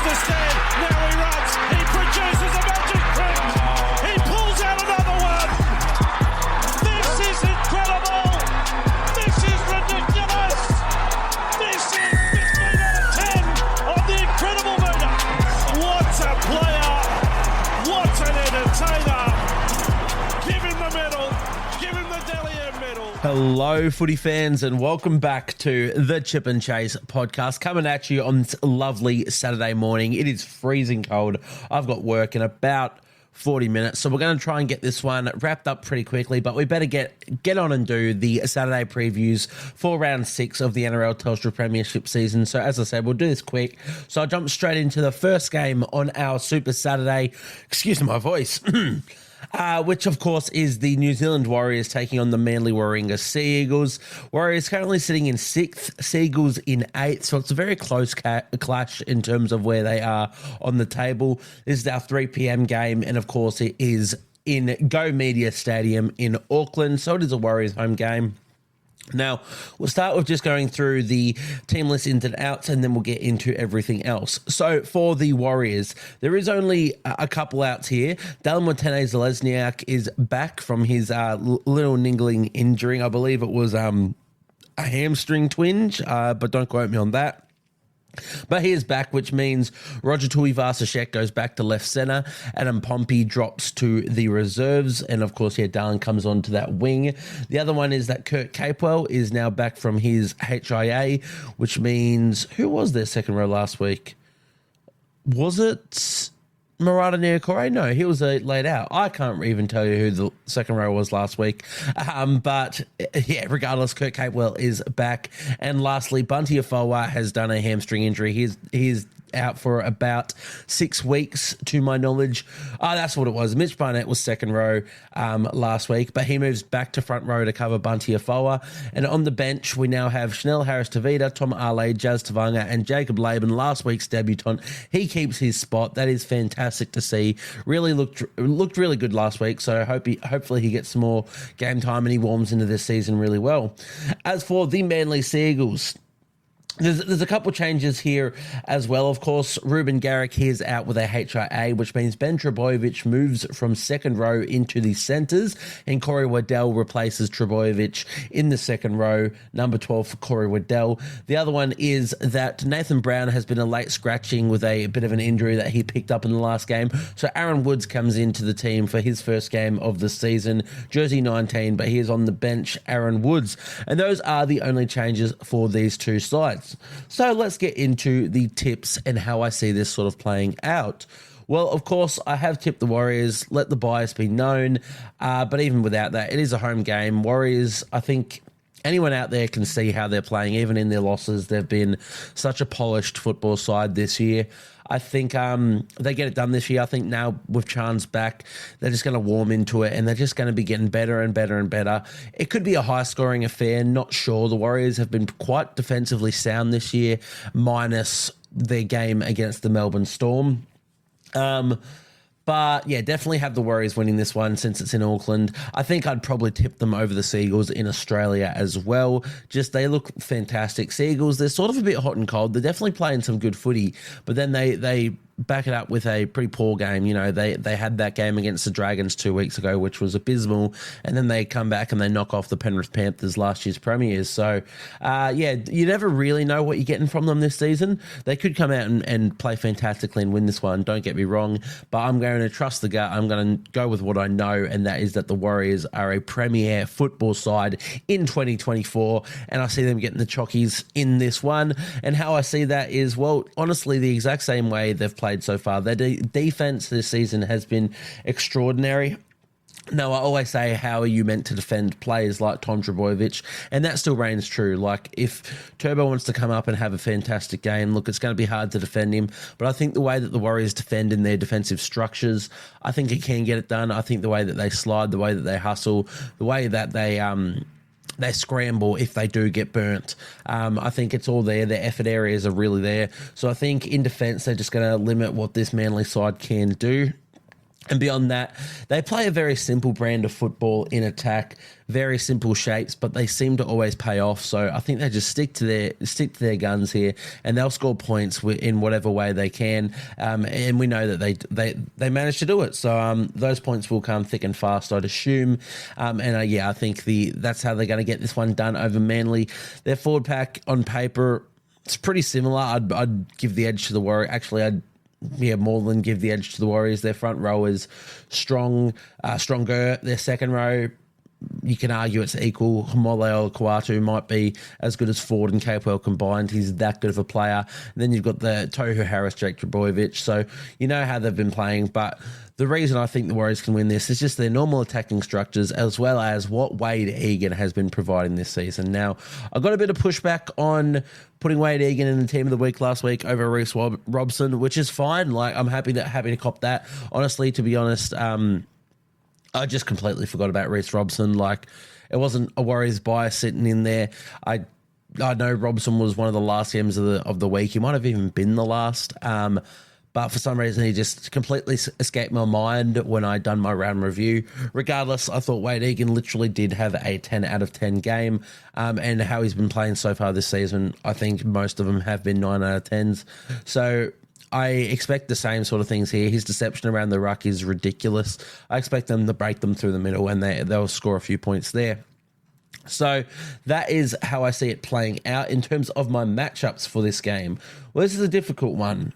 the stand. Now he runs. He produces a magic print. He pulls out another one. This is incredible. This is ridiculous. This is 15 out of 10 on the incredible meter. What a player. What an entertainer. Give him the medal. Give him the Dally M medal. Hello, footy fans, and welcome back to the Chip and Chase podcast, coming at you on this lovely Saturday morning. It is freezing cold. I've got work in about 40 minutes, so we're going to try and get this one wrapped up pretty quickly, but we better get on and do the Saturday previews for round 6 of the NRL Telstra Premiership season. So as I said, we'll do this quick. So I'll jump straight into the first game on our Super Saturday. Excuse my voice. Which, of course, is the New Zealand Warriors taking on the Manly Warringah Sea Eagles. Warriors currently sitting in 6th, Sea Eagles in 8th, so it's a very close clash in terms of where they are on the table. This is our 3 p.m. game, and, of course, it is in Go Media Stadium in Auckland, so it is a Warriors home game. Now, we'll start with just going through the team list ins and outs, and then we'll get into everything else. So, for the Warriors, there is only a couple outs here. Dallin Watene-Zelezniak is back from his little niggling injury. I believe it was a hamstring twinge, but don't quote me on that. But he is back, which means Roger Tuivasa-Sheck goes back to left centre. Adam Pompey drops to the reserves. And, of course, Dallin comes on to that wing. The other one is that Kurt Capewell is now back from his HIA, which means... Who was their second row last week? Was it Murata Niokore? No, he was laid out. I can't even tell you who the second row was last week. But, yeah, regardless, Kurt Capewell is back. And lastly, Bunty Afoa has done a hamstring injury. He's out for about 6 weeks, to my knowledge. That's what it was. Mitch Barnett was second row last week, but he moves back to front row to cover Bunty Afoa. And on the bench, we now have Chanel Harris-Tavita, Tom Ale, Jazz Tavanga, and Jacob Laban, last week's debutant. He keeps his spot. That is fantastic to see. Really looked really good last week, so hopefully he gets some more game time and he warms into this season really well. As for the Manly Sea Eagles, There's a couple changes here as well. Of course, Ruben Garrick, he is out with a HIA, which means Ben Trebojevic moves from second row into the centres, and Corey Waddell replaces Trebojevic in the second row, number 12 for Corey Waddell. The other one is that Nathan Brown has been a late scratching with a bit of an injury that he picked up in the last game. So Aaron Woods comes into the team for his first game of the season, jersey 19, but he is on the bench, Aaron Woods. And those are the only changes for these two sides. So let's get into the tips and how I see this sort of playing out. Well, of course, I have tipped the Warriors. Let the bias be known. But even without that, it is a home game. Warriors, I think anyone out there can see how they're playing. Even in their losses, they've been such a polished football side this year. I think they get it done this year. I think now with Chan's back, they're just going to warm into it and they're just going to be getting better and better and better. It could be a high-scoring affair, not sure. The Warriors have been quite defensively sound this year, minus their game against the Melbourne Storm. But, yeah, definitely have the Warriors winning this one since it's in Auckland. I think I'd probably tip them over the Sea Eagles in Australia as well. Just they look fantastic. Sea Eagles, they're sort of a bit hot and cold. They're definitely playing some good footy, but then they back it up with a pretty poor game. You know, they had that game against the Dragons 2 weeks ago, which was abysmal, and then they come back and they knock off the Penrith Panthers, last year's premiers. So, yeah, you never really know what you're getting from them this season. They could come out and play fantastically and win this one, don't get me wrong, but I'm going to trust the gut. I'm going to go with what I know, and that is that the Warriors are a premier football side in 2024, and I see them getting the chockies in this one. And how I see that is, well, honestly, the exact same way they've played so far. Their defense this season has been extraordinary. Now, I always say, how are you meant to defend players like Tom Trebojevic? And that still reigns true. Like, if Turbo wants to come up and have a fantastic game, look, it's going to be hard to defend him. But I think the way that the Warriors defend in their defensive structures, I think it can get it done. I think the way that they slide, the way that they hustle, the way that they scramble if they do get burnt. I think it's all there. Their effort areas are really there. So I think in defence, they're just going to limit what this Manly side can do. And beyond that, they play a very simple brand of football in attack, very simple shapes, but they seem to always pay off. So I think they just stick to their guns here, and they'll score points in whatever way they can. And we know that they manage to do it. So those points will come thick and fast, I'd assume. I think that's how they're going to get this one done over Manly. Their forward pack on paper, it's pretty similar. I'd give the edge to the Warriors. Actually, more than give the edge to the Warriors. Their front row is stronger. Their second row, you can argue it's equal. Homoleo Kawatu might be as good as Ford and Capewell combined. He's that good of a player. And then you've got the Tohu Harris, Jake Trbojevic. So you know how they've been playing. But the reason I think the Warriors can win this is just their normal attacking structures, as well as what Wade Egan has been providing this season. Now, I got a bit of pushback on putting Wade Egan in the team of the week last week over Reece Robson, which is fine. Like, I'm happy to cop that. Honestly, to be honest, I just completely forgot about Reece Robson. Like, it wasn't a Warriors bias sitting in there. I know Robson was one of the last games of the week. He might have even been the last. But for some reason, he just completely escaped my mind when I'd done my round review. Regardless, I thought Wade Egan literally did have a 10 out of 10 game. And how he's been playing so far this season, I think most of them have been 9 out of 10s. So I expect the same sort of things here. His deception around the ruck is ridiculous. I expect them to break them through the middle, and they'll score a few points there. So that is how I see it playing out in terms of my matchups for this game. Well, this is a difficult one.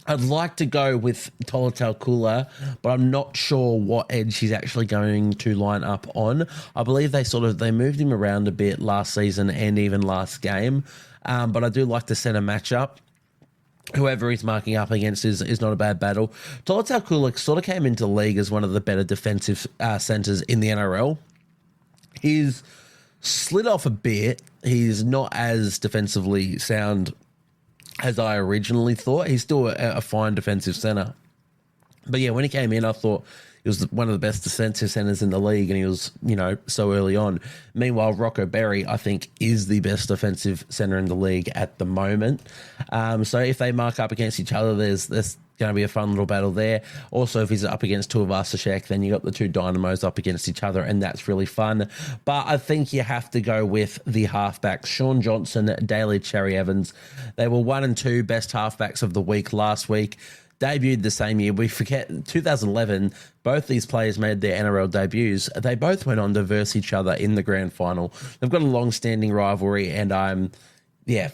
I'd like to go with Tolutau Kula, but I'm not sure what edge he's actually going to line up on. I believe they moved him around a bit last season and even last game, but I do like the centre matchup. Whoever he's marking up against is not a bad battle. Tolutau Kula sort of came into the league as one of the better defensive centres in the NRL. He's slid off a bit. He's not as defensively sound as I originally thought. He's still a fine defensive centre. But yeah, when he came in, I thought he was one of the best defensive centres in the league, and he was, so early on. Meanwhile, Rocco Berry, I think, is the best defensive centre in the league at the moment. So if they mark up against each other, there's going to be a fun little battle there. Also, if he's up against Tuivasa-Sheck, then you got the two dynamos up against each other, and that's really fun. But I think you have to go with the halfbacks, Sean Johnson, Daly Cherry-Evans. They were 1 and 2 best halfbacks of the week last week. Debuted the same year. We forget 2011, both these players made their NRL debuts. They both went on to verse each other in the grand final. They've got a long-standing rivalry, and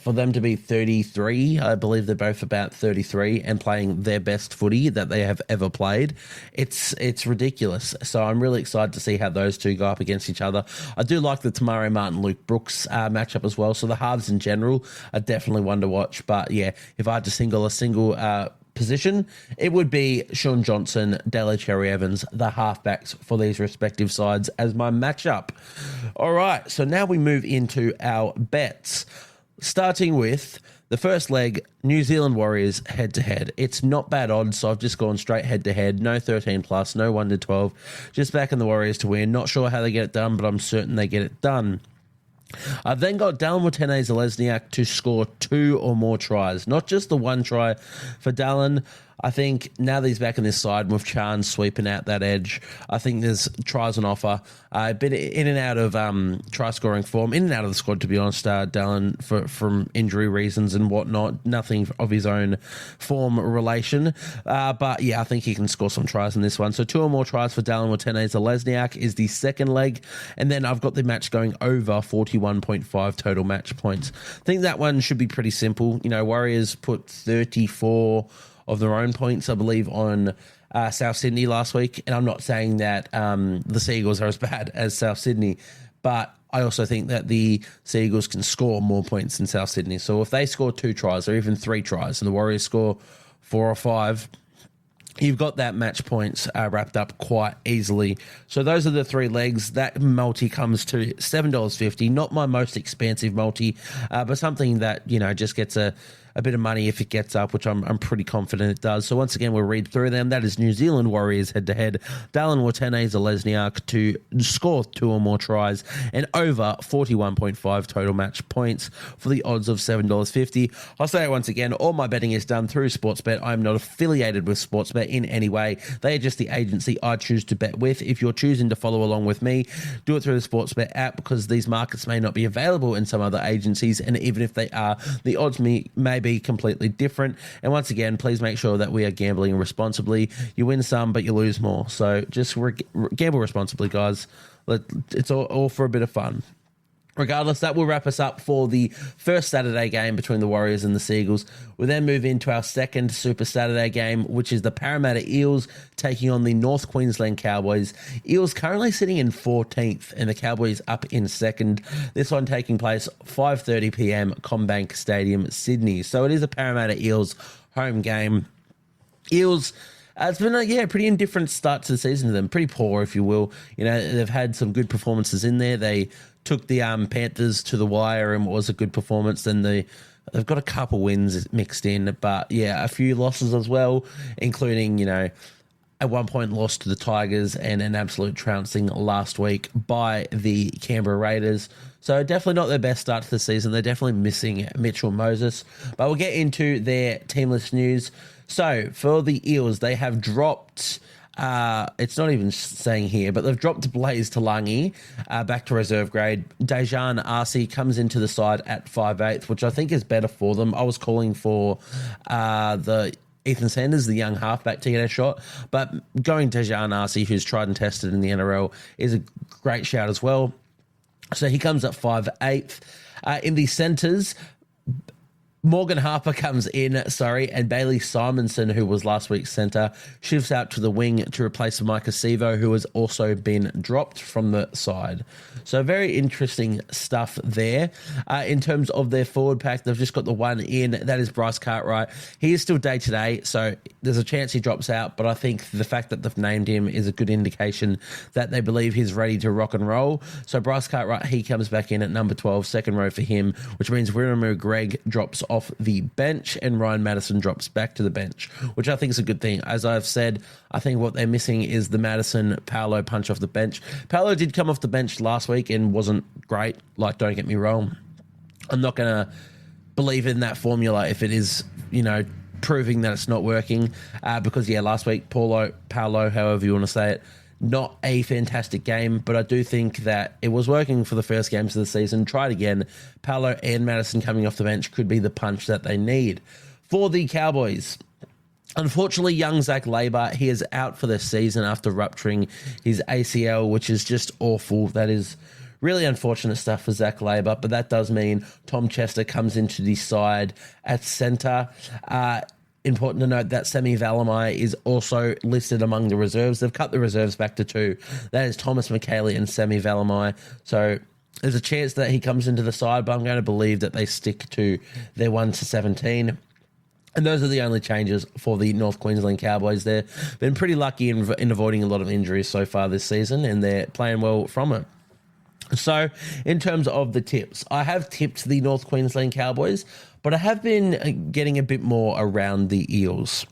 for them to be 33, I believe they're both about 33 and playing their best footy that they have ever played. It's ridiculous. So I'm really excited to see how those two go up against each other. I do like the Tamari Martin-Luke Brooks matchup as well. So the halves in general are definitely one to watch. But yeah, if I had to single a single position, it would be Sean Johnson, Daly Cherry-Evans, the halfbacks for these respective sides as my matchup. All right, so now we move into our bets. Starting with the first leg, New Zealand Warriors head-to-head. It's not bad odds, so I've just gone straight head-to-head. No 13+, no 1 to 12. Just backing the Warriors to win. Not sure how they get it done, but I'm certain they get it done. I've then got Dallin Watene-Zelezniak to score 2 or more tries. Not just the 1 try for Dallin. I think now that he's back in this side with Chan sweeping out that edge, I think there's tries on offer. Been in and out of try-scoring form, in and out of the squad, to be honest, Dallin, from injury reasons and whatnot. Nothing of his own form relation. But yeah, I think he can score some tries in this one. So 2 or more tries for Dallin Watene-Zelezniak is the second leg. And then I've got the match going over 41.5 total match points. I think that one should be pretty simple. Warriors put 34 of their own points, I believe, on South Sydney last week. And I'm not saying that the Seagulls are as bad as South Sydney, but I also think that the Seagulls can score more points than South Sydney. So if they score 2 tries or even 3 tries and the Warriors score 4 or 5, you've got that match points wrapped up quite easily. So those are the 3 legs. That multi comes to $7.50. Not my most expensive multi, but something that, just gets a a bit of money if it gets up, which I'm pretty confident it does. So once again, we'll read through them. That is New Zealand Warriors head-to-head, Dallin Watene-Zelezniak to score 2 or more tries, and over 41.5 total match points for the odds of $7.50. I'll say it once again, all my betting is done through Sportsbet. I'm not affiliated with Sportsbet in any way. They are just the agency I choose to bet with. If you're choosing to follow along with me, do it through the Sportsbet app, because these markets may not be available in some other agencies, and even if they are, the odds may be completely different. And once again, please make sure that we are gambling responsibly. You win some, but you lose more. So just gamble responsibly, guys. It's all for a bit of fun. Regardless, that will wrap us up for the first Saturday game between the Warriors and the Seagulls. We'll then move into our second Super Saturday game, which is the Parramatta Eels taking on the North Queensland Cowboys. Eels currently sitting in 14th and the Cowboys up in second. This one taking place 5:30 p.m. Combank Stadium, Sydney. So it is a Parramatta Eels home game. Eels... it's been a pretty indifferent start to the season to them. Pretty poor, if you will. You know, they've had some good performances in there. They took the Panthers to the wire and was a good performance. Then they've got a couple wins mixed in, but yeah, a few losses as well, including, you know, at one point lost to the Tigers and an absolute trouncing last week by the Canberra Raiders. So definitely not their best start to the season. They're definitely missing Mitchell Moses. But we'll get into their teamless news. So for the Eels, they have dropped... it's not even saying here, but they've dropped Blaze Talangi back to reserve grade. Dejan Arce comes into the side at 5/8, which I think is better for them. I was calling for the Ethan Sanders, the young halfback, to get a shot, but going Dejan Arce, who's tried and tested in the NRL, is a great shout as well. So he comes at 5/8. In the centres, Morgan Harper comes in, and Bailey Simonson, who was last week's centre, shifts out to the wing to replace Micah Sevo, who has also been dropped from the side. So very interesting stuff there. In terms of their forward pack, they've just got the one in, that is Bryce Cartwright. He is still day-to-day, so there's a chance he drops out, but I think the fact that they've named him is a good indication that they believe he's ready to rock and roll. So Bryce Cartwright, he comes back in at number 12, second row for him, which means Wiramu Greg drops off the bench and Ryan Madison drops back to the bench, which I think is a good thing. As I've said, I think what they're missing is the Madison Paolo punch off the bench. Paolo did come off the bench last week and wasn't great, like, don't get me wrong. I'm not going to believe in that formula if it is, you know, proving that it's not working, because, yeah, last week, Paolo, however you want to say it, not a fantastic game, but I do think that it was working for the first games of the season. Try it again. Paolo and Madison coming off the bench could be the punch that they need. For the Cowboys, unfortunately, young Zach Labour, he is out for the season after rupturing his ACL, which is just awful. That is really unfortunate stuff for Zach Labour, but that does mean Tom Chester comes into the side at centre. Important to note that Semi Valemai is also listed among the reserves. They've cut the reserves back to 2. That is Thomas McKaylee and Semi Valemai. So there's a chance that he comes into the side, but I'm going to believe that they stick to their 1 to 17. And those are the only changes for the North Queensland Cowboys. They've been pretty lucky in avoiding a lot of injuries so far this season, and they're playing well from it. So in terms of the tips, I have tipped the North Queensland Cowboys, but I have been getting a bit more around the Eels.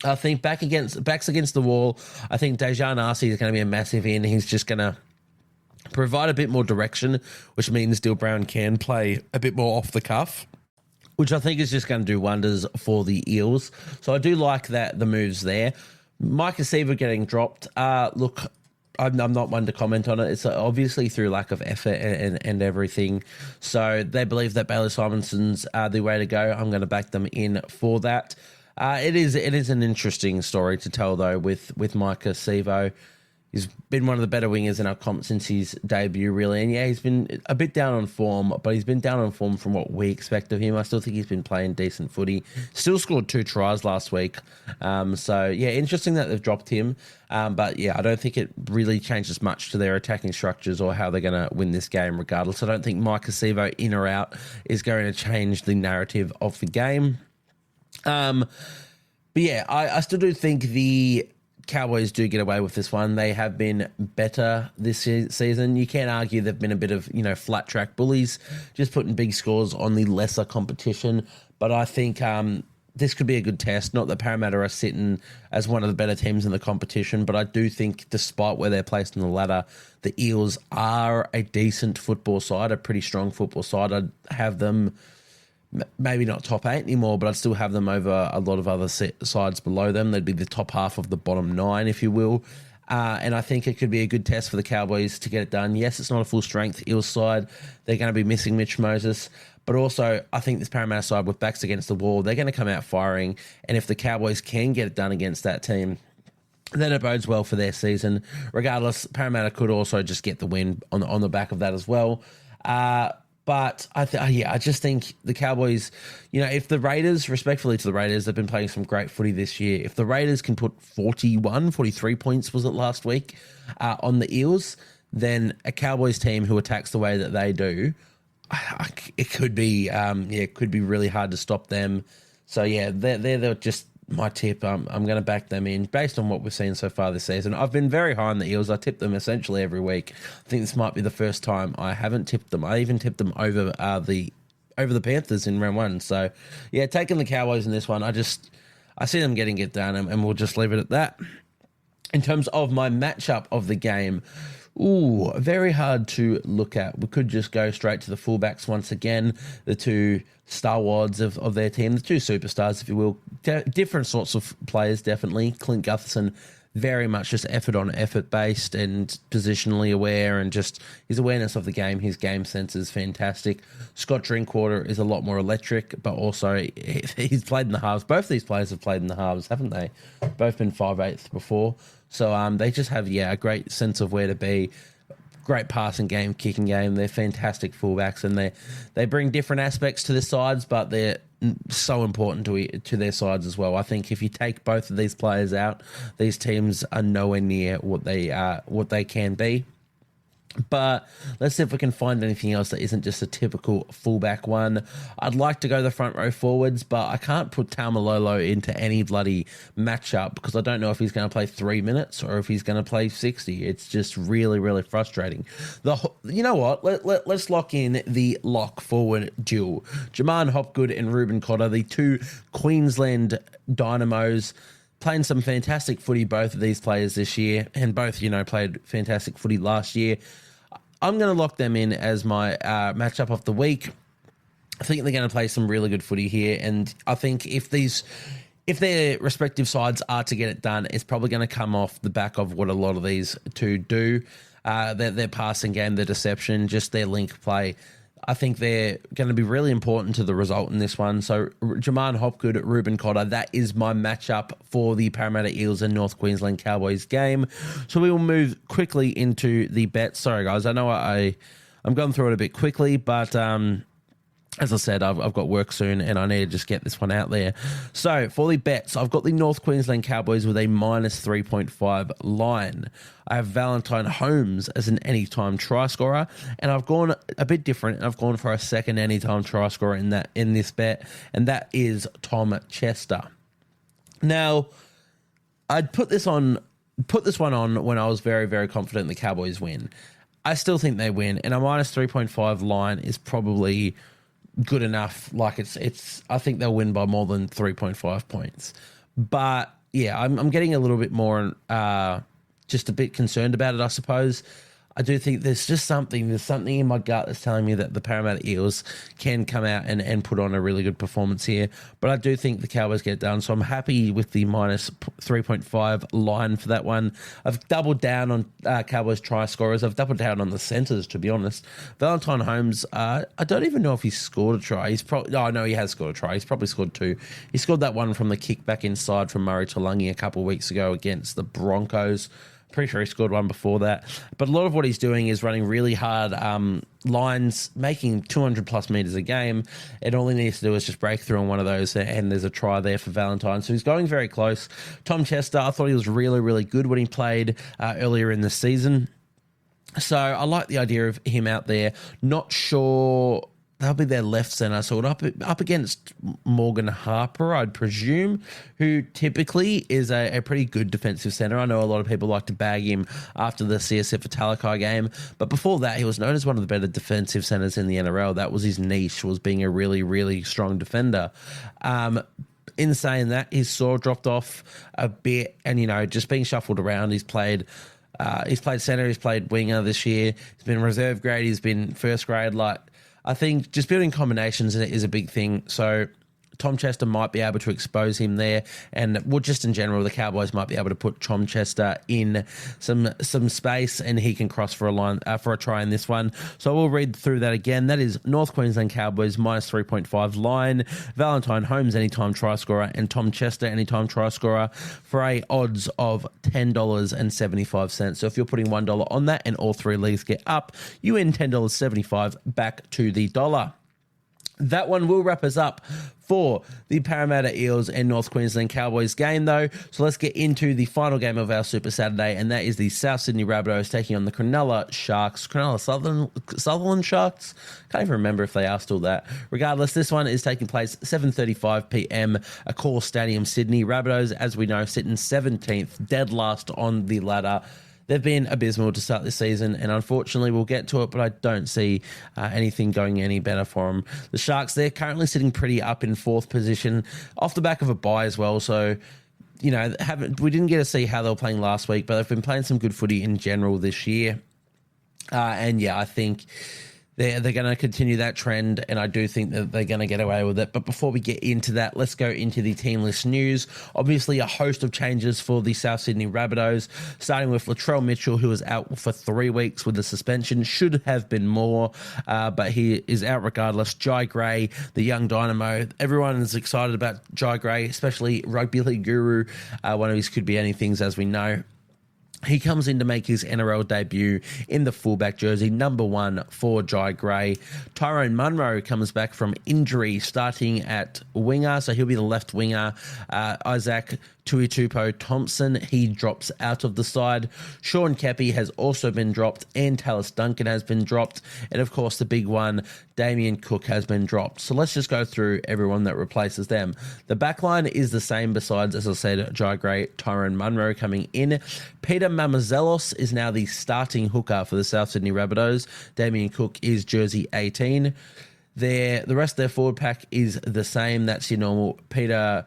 I think backs against the wall. I think Dejan Arce is going to be a massive in. He's just going to provide a bit more direction, which means Dill Brown can play a bit more off the cuff, which I think is just going to do wonders for the Eels. So I do like that, the moves there. Micah Seaver getting dropped. Look, I'm not one to comment on it. It's obviously through lack of effort and everything. So they believe that Bailey Simonson's the way to go. I'm going to back them in for that. It is an interesting story to tell, though, with Micah Sevo. He's been one of the better wingers in our comp since his debut, really. And yeah, he's been a bit down on form, but he's been down on form from what we expect of him. I still think he's been playing decent footy. Still scored 2 tries last week. So yeah, interesting that they've dropped him. But yeah, I don't think it really changes much to their attacking structures or how they're going to win this game regardless. I don't think Micah Sevo in or out is going to change the narrative of the game. But yeah, I still do think the Cowboys do get away with this one. They have been better this season. You can't argue they've been a bit of, flat track bullies, just putting big scores on the lesser competition. But I think this could be a good test. Not that Parramatta are sitting as one of the better teams in the competition, but I do think despite where they're placed on the ladder, the Eels are a decent football side, a pretty strong football side. I'd have them maybe not top 8 anymore, but I'd still have them over a lot of other sides below them. They'd be the top half of the bottom 9, if you will. And I think it could be a good test for the Cowboys to get it done. Yes, it's not a full-strength Eels side. They're going to be missing Mitch Moses. But also, I think this Parramatta side with backs against the wall, they're going to come out firing. And if the Cowboys can get it done against that team, then it bodes well for their season. Regardless, Parramatta could also just get the win on the back of that as well. But I just think the Cowboys, if the Raiders, respectfully to the Raiders, they've been playing some great footy this year. If the Raiders can put 43 points, was it last week, on the Eels, then a Cowboys team who attacks the way that they do, it could be, it could be really hard to stop them. So yeah, they're just my tip. I'm going to back them in based on what we've seen so far this season. I've been very high on the Eels. I tip them essentially every week. I think this might be the first time I haven't tipped them. I even tipped them over the Panthers in round 1. So yeah, taking the Cowboys in this one, I see them getting it done, and we'll just leave it at that. In terms of my matchup of the game, very hard to look at. We could just go straight to the fullbacks once again, the two stalwarts of their team, the two superstars, if you will. Different sorts of players, definitely. Clint Gutherson, very much just effort based and positionally aware, and just his awareness of the game, his game sense is fantastic. Scott Drinkwater is a lot more electric, but also he's played in the halves. Both these players have played in the halves, haven't they? Both been 5/8 before. So they just have, a great sense of where to be. Great passing game, kicking game. They're fantastic fullbacks, and they bring different aspects to the sides, but they're so important to their sides as well. I think if you take both of these players out, these teams are nowhere near what they can be. But let's see if we can find anything else that isn't just a typical fullback one. I'd like to go the front row forwards, but I can't put Taumalolo into any bloody matchup because I don't know if he's going to play 3 minutes or if he's going to play 60. It's just really, really frustrating. You know what? Let's lock in the lock forward duel. Jaman Hopgood and Ruben Cotter, the two Queensland Dynamos, playing some fantastic footy, both of these players this year, and both, played fantastic footy last year. I'm going to lock them in as my matchup of the week. I think they're going to play some really good footy here, and I think if their respective sides are to get it done, it's probably going to come off the back of what a lot of these two do. Their passing game, their deception, just their link play. I think they're going to be really important to the result in this one. So Jaman Hopgood, Ruben Cotter, that is my matchup for the Parramatta Eels and North Queensland Cowboys game. So we will move quickly into the bets. Sorry, guys, I know I'm going through it a bit quickly, but as I said, I've got work soon and I need to just get this one out there. So for the bets, I've got the North Queensland Cowboys with a minus 3.5 line. I have Valentine Holmes as an anytime try scorer, and I've gone a bit different. I've gone for a second anytime try scorer in this bet, and that is Tom Chester. Now, I'd put this one on when I was very, very confident the Cowboys win. I still think they win, and a minus 3.5 line is probably good enough. Like it's I think they'll win by more than 3.5 points. But yeah, I'm getting a little bit more just a bit concerned about it, I suppose. I do think there's something in my gut that's telling me that the Parramatta Eels can come out and put on a really good performance here. But I do think the Cowboys get it done. So I'm happy with the minus 3.5 line for that one. I've doubled down on Cowboys try scorers. I've doubled down on the centres, to be honest. Valentine Holmes, I don't even know if he's scored a try. No, he has scored a try. He's probably scored 2. He scored that one from the kick back inside from Murray Talangi a couple of weeks ago against the Broncos. Pretty sure he scored one before that. But a lot of what he's doing is running really hard lines, making 200 plus meters a game. And all he needs to do is just break through on one of those, and there's a try there for Valentine. So he's going very close. Tom Chester, I thought he was really, really good when he played earlier in the season. So I like the idea of him out there. Not sure they'll be their left centre, so up against Morgan Harper, I'd presume, who typically is a pretty good defensive centre. I know a lot of people like to bag him after the CSF Talakai game, but before that, he was known as one of the better defensive centres in the NRL. That was his niche, was being a really, really strong defender. In saying that, his saw dropped off a bit, and just being shuffled around. He's played centre, he's played winger this year. He's been reserve grade, he's been first grade. I think just building combinations is a big thing. So Tom Chester might be able to expose him there, and just in general, the Cowboys might be able to put Tom Chester in some space, and he can cross for a try in this one. So we'll read through that again. That is North Queensland Cowboys minus 3.5 line, Valentine Holmes anytime try scorer, and Tom Chester anytime try scorer for a odds of $10.75. So if you're putting $1 on that and all three leagues get up, you win $10.75 back to the dollar. That one will wrap us up for the Parramatta Eels and North Queensland Cowboys game, though. So let's get into the final game of our Super Saturday, and that is the South Sydney Rabbitohs taking on the Cronulla Sharks. Cronulla Sutherland Sharks? Can't even remember if they are still that. Regardless, this one is taking place 7:35 p.m. Accor Stadium, Sydney. Rabbitohs, as we know, sitting 17th, dead last on the ladder. They've been abysmal to start this season, and unfortunately we'll get to it, but I don't see anything going any better for them. The Sharks, they're currently sitting pretty up in fourth position off the back of a bye as well, so we didn't get to see how they were playing last week, but they've been playing some good footy in general this year. I think they're going to continue that trend, and I do think that they're going to get away with it. But before we get into that, let's go into the team list news. Obviously, a host of changes for the South Sydney Rabbitohs, starting with Latrell Mitchell, who was out for 3 weeks with a suspension. Should have been more, but he is out regardless. Jai Gray, the young dynamo. Everyone is excited about Jai Gray, especially rugby league guru. One of his could be anythings, as we know. He comes in to make his NRL debut in the fullback jersey, number 1 for Jai Gray. Tyrone Munro comes back from injury, starting at winger, so he'll be the left winger. Isaac Tuitupo Thompson, he drops out of the side. Sean Kepi has also been dropped, and Tallis Duncan has been dropped. And of course, the big one, Damien Cook, has been dropped. So let's just go through everyone that replaces them. The backline is the same besides, as I said, Jai Gray, Tyrone Munro coming in. Peter Mamazelos is now the starting hooker for the South Sydney Rabbitohs. Damien Cook is jersey 18. The rest of their forward pack is the same. That's your normal Tavita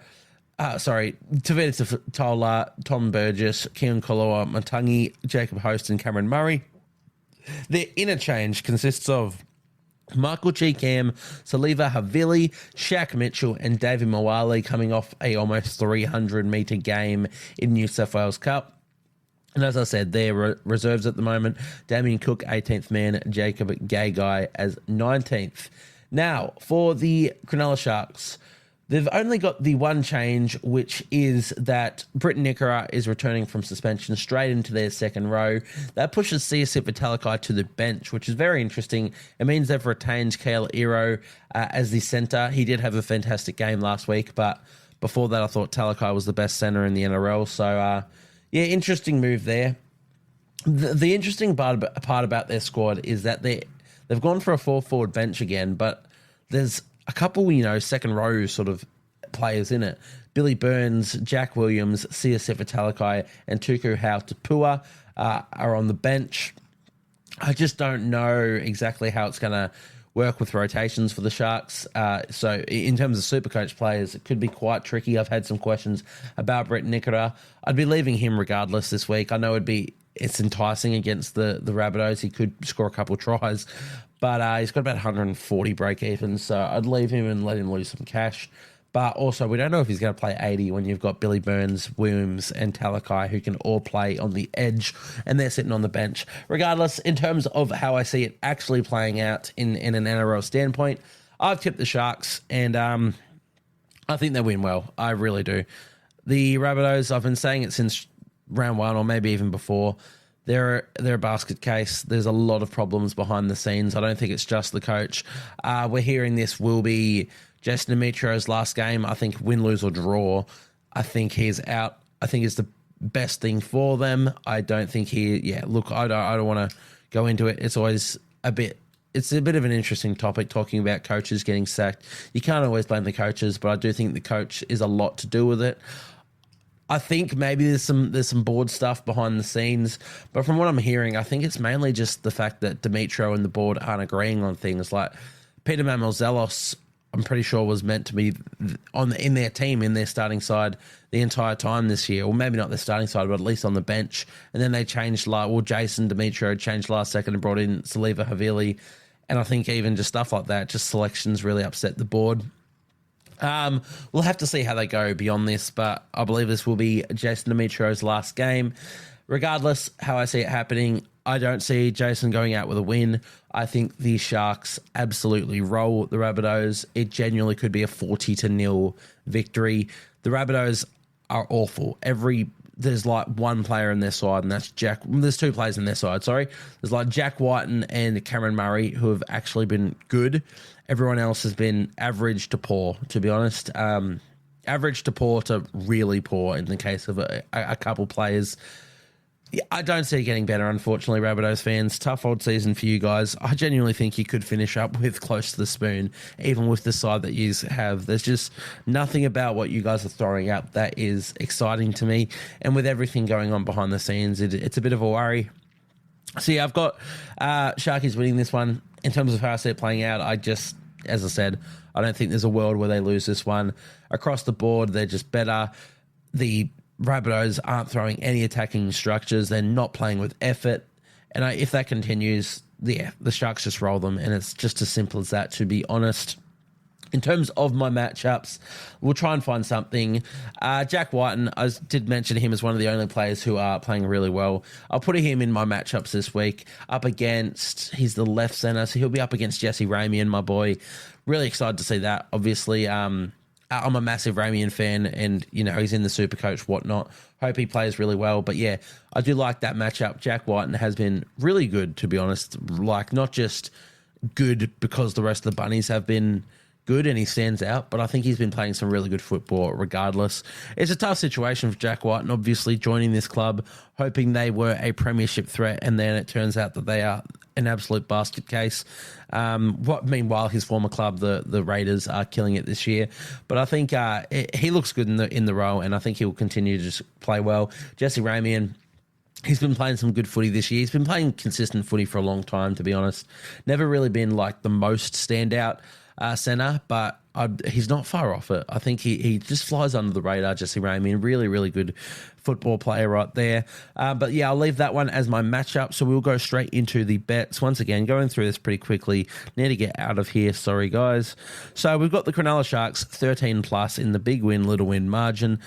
Tola, Tom Burgess, Keon Koloa, Matangi, Jacob Host, and Cameron Murray. Their interchange consists of Michael G. Cam, Saliva Havili, Shaq Mitchell, and David Mawali coming off a almost 300-metre game in New South Wales Cup. And as I said, they're reserves at the moment. Damien Cook, 18th man, Jacob Gagai as 19th. Now, for the Cronulla Sharks, they've only got the one change, which is that Britton Nickera is returning from suspension straight into their second row. That pushes CSF Talakai to the bench, which is very interesting. It means they've retained Kale Iro as the centre. He did have a fantastic game last week, but before that I thought Talakai was the best centre in the NRL. So, interesting move there. The interesting part about their squad is that they've gone for a 4-forward bench again, but there's a couple, second row sort of players in it. Billy Burns, Jack Williams, CSF Talakai, and Tuku Hautapua are on the bench. I just don't know exactly how it's going to work with rotations for the Sharks. So in terms of Supercoach players, it could be quite tricky. I've had some questions about Brett Nickera. I'd be leaving him regardless this week. I know it's enticing against the Rabbitohs. He could score a couple tries, but he's got about 140 break-evens, so I'd leave him and let him lose some cash. But also, we don't know if he's going to play 80 when you've got Billy Burns, Williams, and Talakai, who can all play on the edge, and they're sitting on the bench. Regardless, in terms of how I see it actually playing out in an NRL standpoint, I've tipped the Sharks, and I think they win well. I really do. The Rabbitohs, I've been saying it since round 1 or maybe even before. They're a basket case. There's a lot of problems behind the scenes. I don't think it's just the coach. We're hearing this will be Justin Dimitro's last game. I think win, lose, or draw. I think he's out. I think it's the best thing for them. I don't think I don't want to go into it. It's always a bit it's a bit of an interesting topic talking about coaches getting sacked. You can't always blame the coaches, but I do think the coach is a lot to do with it. I think maybe there's some board stuff behind the scenes, but from what I'm hearing, I think it's mainly just the fact that Dimitro and the board aren't agreeing on things. Like Peter Mamouzelos, I'm pretty sure was meant to be in their team, in their starting side the entire time this year, or maybe not their starting side, but at least on the bench. And then they changed, Jason Dimitro changed last second and brought in Saliva Havili, and I think even just stuff like that, just selections really upset the board. We'll have to see how they go beyond this, but I believe this will be Jason Dimitro's last game. Regardless, how I see it happening, I don't see Jason going out with a win. I think the Sharks absolutely roll the Rabbitohs. It genuinely could be a 40-0 victory. The Rabbitohs are awful. There's like one player in their side, and that's Jack. There's two players in their side, sorry. There's like Jack Whiten and Cameron Murray, who have actually been good. Everyone else has been average to poor, to be honest. Average to poor to really poor in the case of a couple players. I don't see it getting better, unfortunately, Rabbitohs fans. Tough old season for you guys. I genuinely think you could finish up with close to the spoon, even with the side that you have. There's just nothing about what you guys are throwing up that is exciting to me. And with everything going on behind the scenes, it's a bit of a worry. So, yeah, I've got Sharkies winning this one. In terms of how I see it playing out, as I said, I don't think there's a world where they lose this one. Across the board, they're just better. The Rabbitohs aren't throwing any attacking structures. They're not playing with effort. And if that continues, the Sharks just roll them. And it's just as simple as that, to be honest. In terms of my matchups, we'll try and find something. Jack Whiten, I did mention him as one of the only players who are playing really well. I'll put him in my matchups this week. He's the left centre, so he'll be up against Jesse Ramian, my boy. Really excited to see that. Obviously, I'm a massive Ramian fan, and he's in the Supercoach, whatnot. Hope he plays really well. But yeah, I do like that matchup. Jack Whiten has been really good, to be honest. Like, not just good because the rest of the bunnies have been good and he stands out, but I think he's been playing some really good football regardless. It's a tough situation for Jack Whiten, obviously joining this club, hoping they were a premiership threat, and then it turns out that they are an absolute basket case. Meanwhile, his former club, the Raiders, are killing it this year. But I think he looks good in the role, and I think he'll continue to just play well. Jesse Ramian, he's been playing some good footy this year. He's been playing consistent footy for a long time, to be honest. Never really been like the most standout centre, but he's not far off it. I think he just flies under the radar, Jesse Ramian. Really, really good football player right there. But yeah, I'll leave that one as my matchup. So we'll go straight into the bets. Once again, going through this pretty quickly. Need to get out of here. Sorry, guys. So we've got the Cronulla Sharks 13+ in the big win, little win margin.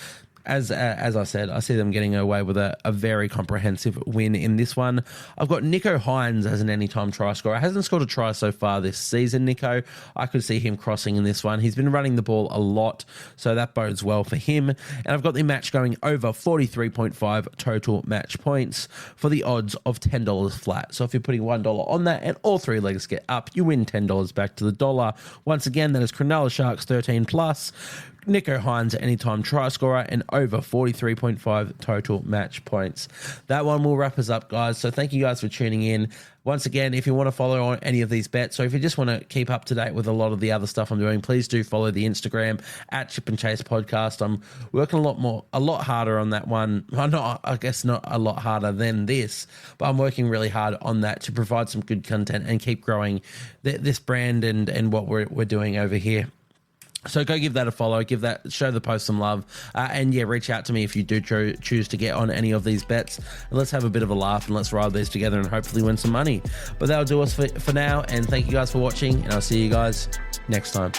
As I said, I see them getting away with a very comprehensive win in this one. I've got Nico Hines as an anytime try scorer. Hasn't scored a try so far this season, Nico. I could see him crossing in this one. He's been running the ball a lot, so that bodes well for him. And I've got the match going over 43.5 total match points for the odds of $10 flat. So if you're putting $1 on that and all three legs get up, you win $10 back to the dollar. Once again, that is Cronulla Sharks 13+. Nico Hines, anytime try scorer, and over 43.5 total match points. That one will wrap us up, guys. So thank you guys for tuning in. Once again, if you want to follow on any of these bets, so if you just want to keep up to date with a lot of the other stuff I'm doing, please do follow the Instagram at Chip and Chase Podcast. I'm working a lot harder on that one. I guess not a lot harder than this, but I'm working really hard on that to provide some good content and keep growing this brand and what we're doing over here. So go give that a follow, show the post some love, and yeah, reach out to me if you do choose to get on any of these bets. And let's have a bit of a laugh and let's ride these together and hopefully win some money. But that'll do us for now, and thank you guys for watching, and I'll see you guys next time.